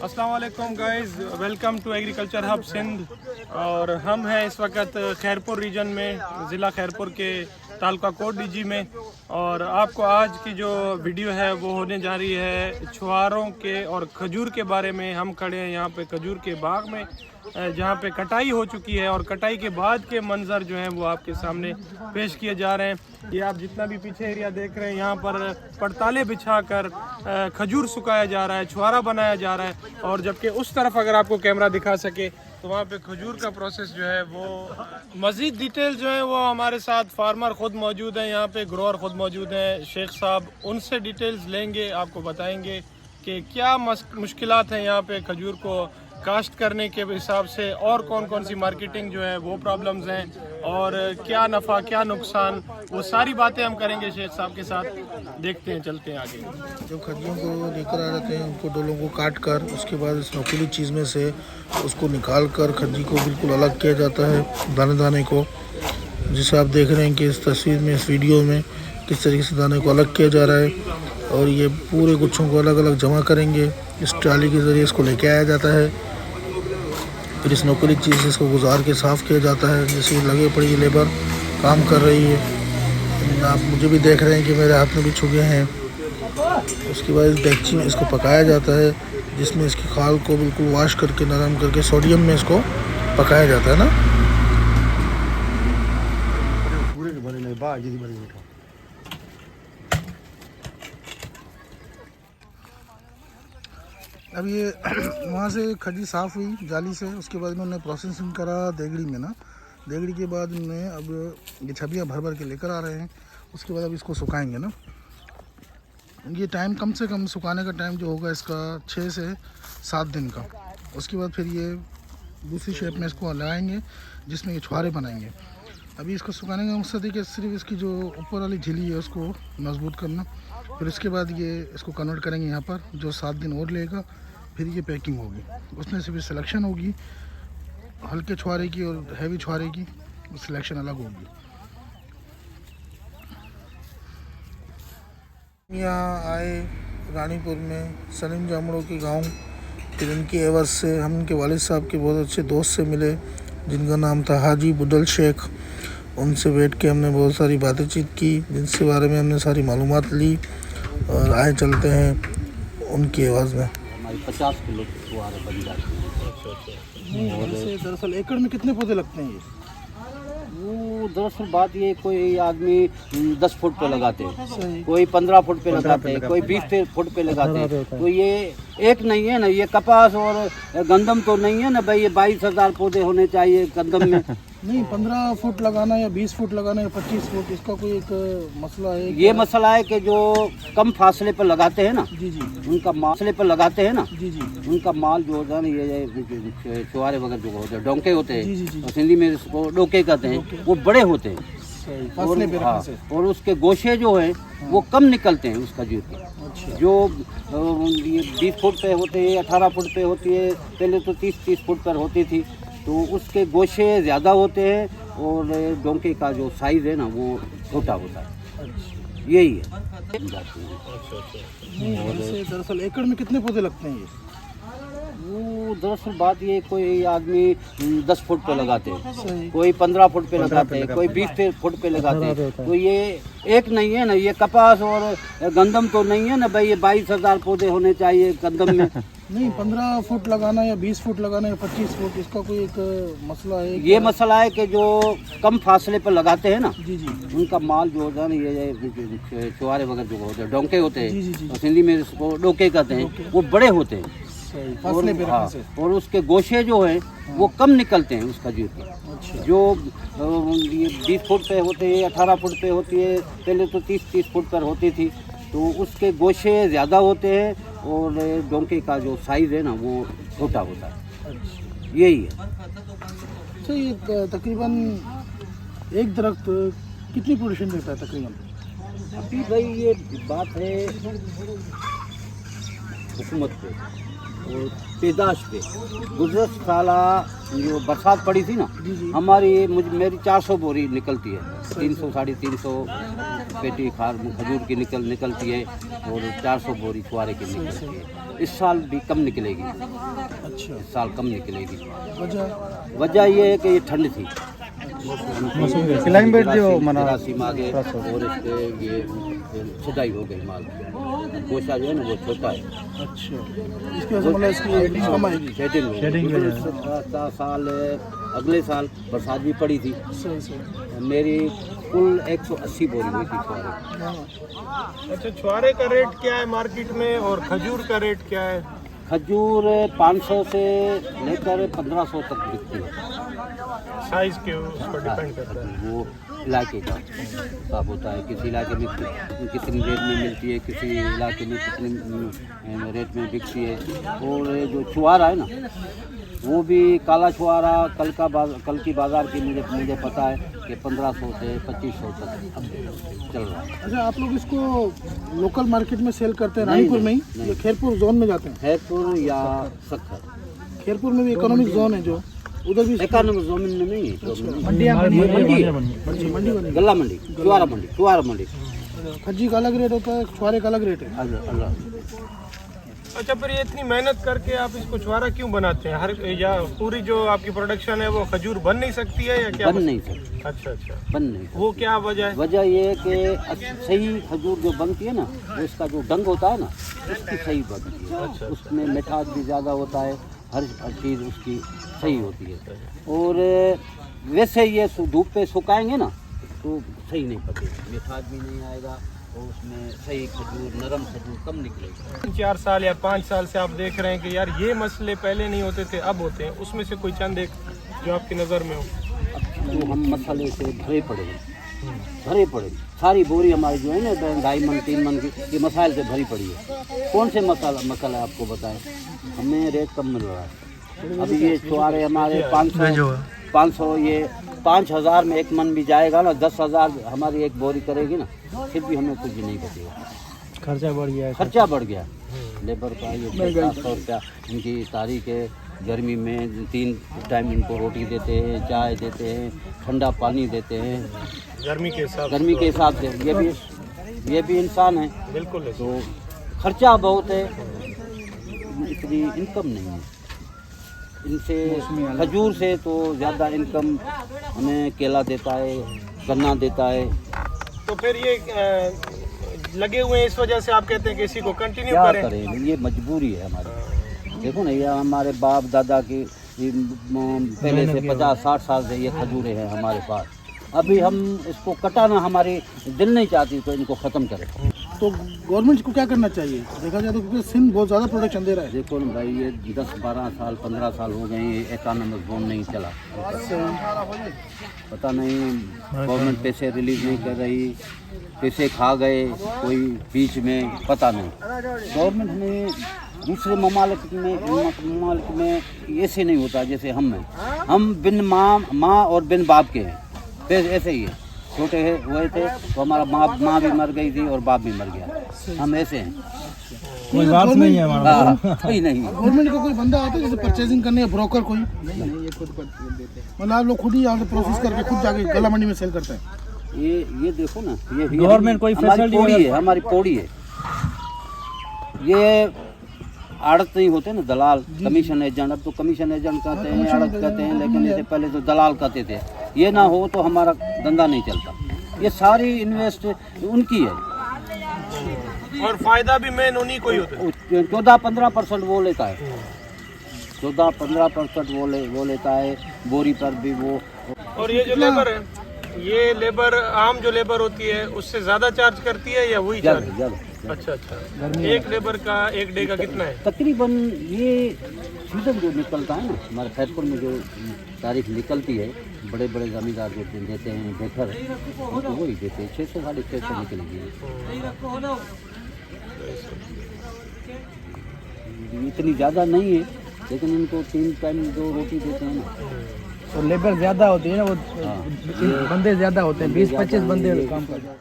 अस्सलाम वालेकुम guys, welcome to agriculture hub Sindh. और हम हैं इस वक्त खैरपुर रीजन में, ज़िला खैरपुर के तालुका कोट डीजी में। और आपको आज की जो वीडियो है वो होने जा रही है छुहारों के और खजूर के बारे में। हम खड़े हैं यहाँ पे खजूर के बाग में, जहाँ पे कटाई हो चुकी है और कटाई के बाद के मंजर जो हैं वो आपके सामने पेश किए जा रहे हैं। ये आप जितना भी पीछे एरिया देख रहे हैं, यहाँ पर पड़ताले बिछाकर खजूर सुखाया जा रहा है, छुहारा बनाया जा रहा है। और जबकि उस तरफ अगर आपको कैमरा दिखा सके तो वहाँ पे खजूर का प्रोसेस जो है वो मज़ीद डिटेल जो है वो हमारे साथ फार्मर ख़ुद मौजूद हैं, यहाँ पे ग्रोअर ख़ुद मौजूद हैं, शेख साहब, उनसे डिटेल्स लेंगे, आपको बताएंगे कि क्या मुश्किलात हैं यहाँ पे खजूर को काश्त करने के हिसाब से, और कौन कौन सी मार्केटिंग जो है वो प्रॉब्लम्स हैं, और क्या नफ़ा क्या नुकसान, वो सारी बातें हम करेंगे शेख साहब के साथ। देखते हैं, चलते हैं आगे। जब खजियों को लेकर आ जाते हैं, उनको डोलों को काट कर उसके बाद इस नोकीली चीज़ में से उसको निकाल कर खजी को बिल्कुल अलग किया जाता है, दाने दाने को, जिसे आप देख रहे हैं कि इस तस्वीर में, इस वीडियो में किस तरीके से दाने को अलग किया जा रहा है। और ये पूरे गुच्छों को अलग अलग जमा करेंगे, इस ट्राली के ज़रिए इसको लेके आया जाता है। फिर इस नोकीली चीज़ से इसको गुजार के साफ़ किया जाता है। जैसे लगे पड़ी लेबर काम कर रही है, आप मुझे भी देख रहे हैं कि मेरे हाथ में भी छुगे हैं। उसके बाद इस डेगची में इसको पकाया जाता है, जिसमें इसकी खाल को बिल्कुल वॉश करके नरम करके सोडियम में इसको पकाया जाता है ना। अब ये वहाँ से खजी साफ़ हुई जाली से, उसके बाद इन्होंने प्रोसेसिंग करा देगड़ी में ना। देगड़ी के बाद इन्होंने अब ये छबियाँ भर भर के लेकर आ रहे हैं। उसके बाद अब इसको सुखाएंगे ना। ये टाइम कम से कम सुखाने का टाइम जो होगा इसका 6 से 7 दिन का। उसके बाद फिर ये दूसरी शेप में इसको लगाएंगे, जिसमें ये छुहारे बनाएंगे। अभी इसको सुखाने का मकसद है कि सिर्फ इसकी जो ऊपर वाली झिल्ली है उसको मजबूत करना। फिर उसके बाद ये इसको कन्वर्ट करेंगे यहाँ पर, जो 7 दिन और लेगा। फिर ये पैकिंग होगी, उसमें से भी सिलेक्शन होगी, हल्के छुहारे की और हैवी छुहारे की सिलेक्शन अलग होगी। यहाँ आए रानीपुर में सलीम जामड़ों के गांव, फिर उनकी एवज से हम उनके वालिद साहब के बहुत अच्छे दोस्त से मिले, जिनका नाम था हाजी बुदल शेख। उनसे बैठ के हमने बहुत सारी बातचीत की, जिनसे बारे में हमने सारी मालूमात ली। और आए चलते हैं उनकी आवाज़ में। 50 किलो छुहारे बन जाते हैं। दरअसल एकड़ में कितने पौधे लगते हैं ये? वो दरअसल बात ये, कोई आदमी 10 फुट पे लगाते हैं, कोई 15 फुट पे लगाते हैं, कोई 20 फुट पे लगाते हैं। तो ये एक नहीं है ना, ये कपास और गंदम तो नहीं है ना भाई, ये 22,000 पौधे होने चाहिए गंदम में। नहीं, 15 फुट लगाना या 20 फुट लगाना या 25 फुट, इसका कोई एक मसला है? ये मसला है कि जो कम फासले पर लगाते हैं ना, जी जी, उनका फासले पर लगाते हैं ना, जी जी, उनका माल जो होता है ना, ये छुहारे वगैरह जो होते हैं, डोंके होते हैं, जी जी जी, और हिंदी में इसको डोके कहते हैं, वो बड़े होते हैं। फासले पे रखने से। और उसके गोशे जो हैं वो कम निकलते हैं उस खजूर के। अच्छा। जो ये 20 फुट पे होते हैं, 18 फुट पे होती है, पहले तो 30 फुट पर होती थी, तो उसके गोशे ज़्यादा होते हैं और डोंके का जो साइज़ है ना वो छोटा होता है। यही है। दरअसल एकड़ में कितने पौधे लगते हैं ये? वो दरअसल बात ये, कोई आदमी 10 फुट पे लगाते हैं, सही। कोई 15 फुट पे लगाते हैं, कोई 20 फुट पे लगाते हैं। तो ये एक नहीं है ना, ये कपास और गंदम तो नहीं है ना भाई, ये 22,000 पौधे होने चाहिए गंदम में। नहीं, 15 फुट लगाना या 20 फुट लगाना या 25 फुट, इसका कोई एक मसला है? ये मसला है कि जो कम फासले पर लगाते हैं ना, जी जी, उनका माल जो होता है ना, ये छुहारे वगैरह जो होते हैं, डोंके होते जी जी जी, हैं, और हिंदी में इसको डोके कहते हैं, वो बड़े होते हैं। सही। फासले पे रखने से। और उसके गोशे जो हैं वो कम निकलते हैं उस खजूर के। अच्छा। जो ये 20 फुट पे होते हैं, 18 फुट पे होती है, पहले तो 30 फुट पर होती थी, तो उसके गोशे ज़्यादा होते हैं और डोंके का जो साइज़ है ना वो छोटा होता है। अच्छा। यही है। तो ये तकरीबन एक दरख्त कितनी प्रोडक्शन देता है तकरीबन? अभी भाई ये बात है, हुकूमत पे और पैदाश पे। गुज़श्त साला जो बरसात पड़ी थी ना, हमारी मेरी 400 बोरी निकलती है, 300 साढ़े 300 पेटी खजूर की निकलती है और 400 बोरी छुआरे की निकलती है। इस साल भी कम निकलेगी। अच्छा, इस साल कम निकलेगी। वजह ये है कि ये ठंड थी, क्लाइमेट जो मना राशिम आ गए और इसके ये छटाई हो गई माल। गोशा जो है ना वो छोटा है। अच्छा, इसकी वजह से मतलब इसकी एडिंग कम आएगी। शेडिंग साल अगले साल बरसात भी पड़ी थी। सही। मेरी कुल 180 बोरी हुई थी छुआरे। अच्छा, छुआरे का रेट क्या है मार्केट में और खजूर का रेट क्या है? खजूर 500 से लेकर 1500 तक बिकती है। साइज के उस पर डिपेंड करता है। वो इलाके का हिसाब होता है, किसी इलाके में कितनी रेट में मिलती है, किसी इलाके में कितनी रेट में बिकती है। और जो छुआरा है ना, वो भी काला छुआरा कल की बाज़ार की मुझे पता है कि 1500 से 2500 तक अब चल रहा है। अच्छा, आप लोग इसको लोकल मार्केट में सेल करते हैं रानीपुर में ही, या खैरपुर जोन में जाते हैं? खैरपुर या सखर। खैरपुर में भी इकोनॉमिक जोन है, जो उधर भी इकोनॉमिक जोन में नहीं है। मंडी गला मंडी, छुआरा मंडी। खज्जी का अलग रेट होता है, छुआरे का अलग रेट है। अच्छा, फिर ये इतनी मेहनत करके आप इसको छुआरा क्यों बनाते हैं? हर या पूरी जो आपकी प्रोडक्शन है वो खजूर बन नहीं सकती है या क्या? बन नहीं सकती। अच्छा, बन नहीं सकती। वो क्या वजह है? वजह ये है कि सही खजूर जो बनती है ना, वो इसका जो डंग होता है ना, उसकी सही बनती है। अच्छा। उसमें मिठास भी ज़्यादा होता है, हर चीज़ उसकी सही होती है। और वैसे ये धूप पे सुखाएंगे ना तो सही नहीं पकेगी, मिठास भी नहीं आएगा और उसमें सही खजूर, नरम खजूर कम निकलेगी। 4 साल या 5 साल से आप देख रहे हैं कि यार ये मसले पहले नहीं होते थे, अब होते हैं। उसमें से कोई चंद एक जो आपकी नज़र में हो? अब तो हम मसाले से भरे पड़े सारी बोरी हमारी जो है ना 2.5 मन 3 मन की, ये मसाले से भरी पड़ी है। कौन से मसाला आपको बताएं? हमें रेट कम मिल रहा है। अभी ये छुआरे हमारे 500 ये 5000 में 1 मन भी जाएगा ना, 10,000 हमारी एक बोरी करेगी ना, फिर भी हमें कुछ नहीं बचेगा। खर्चा बढ़ गया लेबर का। ये 700 रुपया इनकी तारीख है। गर्मी में 3 टाइम इनको रोटी देते हैं, चाय देते हैं, ठंडा पानी देते हैं गर्मी के हिसाब से। ये भी इंसान है। बिल्कुल है। तो खर्चा बहुत है, इतनी इनकम नहीं है इनसे। खजूर से तो ज़्यादा इनकम हमें केला देता है, गन्ना देता है। तो फिर ये लगे हुए हैं, इस वजह से आप कहते हैं कि इसी को कंटिन्यू क्या करें? ये मजबूरी है हमारी। देखो ना, ये हमारे बाप दादा की पहले से 50-60 साल से ये खजूरें हैं हमारे पास। अभी हम इसको कटाना हमारी दिल नहीं चाहती, तो इनको ख़त्म करें। तो गवर्नमेंट को क्या करना चाहिए देखा जाए तो, क्योंकि सिंध बहुत ज़्यादा प्रोडक्शन दे रहा है। देखो ना भाई, ये 10-12 साल 15 साल हो गए, ये इकोनॉमिक जोन नहीं चला। पता नहीं गवर्नमेंट पैसे रिलीज नहीं कर रही, पैसे खा गए कोई बीच में, पता नहीं। गवर्नमेंट में दूसरे ममालिक में ऐसे नहीं होता जैसे हम हैं। हम बिन माँ और बिन बाप के हैं, फिर ऐसे ही है। छोटे हुए थे तो हमारा माँ भी मर गई थी और बाप भी मर गया। हम ऐसे हैं, कोई बात नहीं है हमारा। कोई नहीं। गवर्नमेंट का कोई बंदा आता है जैसे परचेजिंग करने, ब्रोकर कोई? नहीं, ये खुद देते हैं। मतलब आप लोग खुद ही यहाँ से प्रोसेस करके खुद जाके गला मंडी में सेल करते हैं? ये देखो ना, ये गवर्नमेंट कोई फैसिलिटी है, हमारी पौड़ी है। ये आड़त नहीं होते ना, दलाल, कमीशन एजेंट। अब तो कमीशन एजेंट कहते हैं, आड़त कहते हैं, लेकिन इससे पहले तो दलाल कहते थे। ये ना हो तो हमारा धंधा नहीं चलता। ये सारी इन्वेस्ट उनकी है और फायदा भी मेन उन्हीं को ही होता है। 14-15% वो लेता है, 14-15% वो लेता है बोरी पर भी वो। और ये जो लेबर है, ये लेबर आम जो लेबर होती है उससे ज़्यादा चार्ज करती है या वही चार्ज? ज़्यादा। अच्छा। एक लेबर का 1 डे का कितना है? तकरीबन ये सीजन जो निकलता है ना, हमारे खैरपुर में जो तारीख निकलती है, बड़े बड़े जमींदार जो देते हैं बेहतर, तो वही देते हैं। 600-650 निकलेगी। इतनी ज़्यादा नहीं है, लेकिन इनको 3 टाइम जो रोटी देते हैं ना, तो लेबर ज़्यादा होती है ना, वो बंदे ज़्यादा होते हैं, 20-25 बंदे काम करते हैं।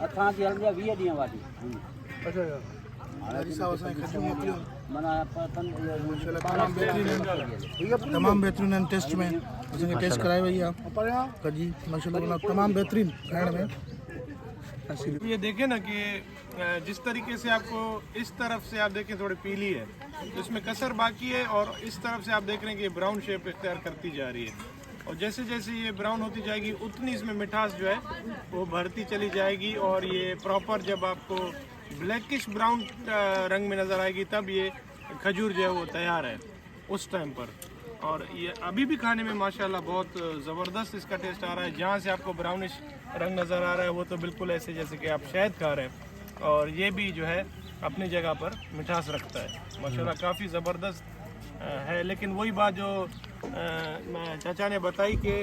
अच्छा जी हल्दी 20 ॾींहं वारी हाजी साहब असांखे खजूं मोकिलियो माना तमामु बहितरीनु आहिनि टेस्ट में असांखे टेस्ट कराई वई आहे खजी माशाल्लाह तमामु बहितरीनु खाइण में। ये देखें ना कि जिस तरीके से आपको इस तरफ से आप देखें थोड़ी पीली है तो इसमें कसर बाकी है, और इस तरफ से आप देख रहे हैं कि ये ब्राउन शेप इख्तियार करती जा रही है, और जैसे जैसे ये ब्राउन होती जाएगी उतनी इसमें मिठास जो है वो भरती चली जाएगी, और ये प्रॉपर जब आपको ब्लैकिश ब्राउन रंग में नज़र आएगी तब ये खजूर जो है वो तैयार है उस टाइम पर। और ये अभी भी खाने में माशाल्लाह बहुत ज़बरदस्त इसका टेस्ट आ रहा है। जहाँ से आपको ब्राउनिश रंग नज़र आ रहा है वो तो बिल्कुल ऐसे जैसे कि आप शहद खा रहे हैं, और ये भी जो है अपनी जगह पर मिठास रखता है माशाल्लाह, काफ़ी ज़बरदस्त है। लेकिन वही बात जो चाचा ने बताई कि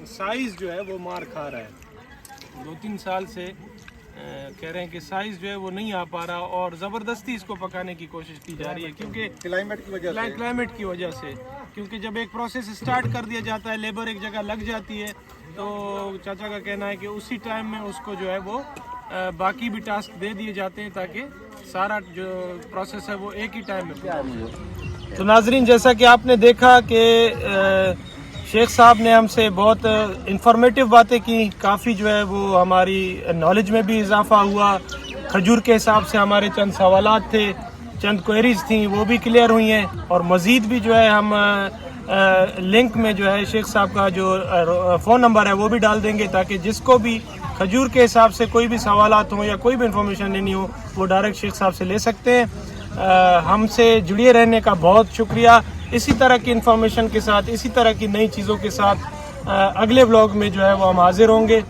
साइज़ जो है वो मार खा रहा है, 2-3 साल से कह रहे हैं कि साइज़ जो है वो नहीं आ पा रहा, और ज़बरदस्ती इसको पकाने की कोशिश की जा रही है क्योंकि क्लाइमेट की वजह से क्योंकि जब एक प्रोसेस स्टार्ट कर दिया जाता है, लेबर एक जगह लग जाती है, तो चाचा का कहना है कि उसी टाइम में उसको जो है वो बाकी भी टास्क दे दिए जाते हैं ताकि सारा जो प्रोसेस है वो एक ही टाइम में। तो नाजरीन, जैसा कि आपने देखा कि शेख साहब ने हमसे बहुत इंफॉर्मेटिव बातें की, काफ़ी जो है वो हमारी नॉलेज में भी इजाफा हुआ। खजूर के हिसाब से हमारे चंद सवालात थे, चंद क्वेरीज थी, वो भी क्लियर हुई हैं, और मज़ीद भी जो है हम लिंक में जो है शेख साहब का जो फ़ोन नंबर है वो भी डाल देंगे ताकि जिसको भी खजूर के हिसाब से कोई भी सवालात हो या कोई भी इंफॉर्मेशन लेनी हो वो डायरेक्ट शेख साहब से ले सकते हैं। हमसे जुड़े रहने का बहुत शुक्रिया। इसी तरह की इंफॉर्मेशन के साथ, इसी तरह की नई चीज़ों के साथ अगले व्लॉग में जो है वो हम हाजिर होंगे।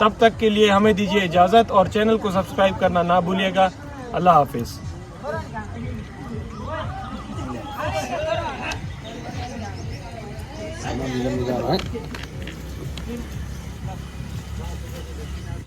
तब तक के लिए हमें दीजिए इजाज़त, और चैनल को सब्सक्राइब करना ना भूलिएगा। अल्लाह हाफिज़।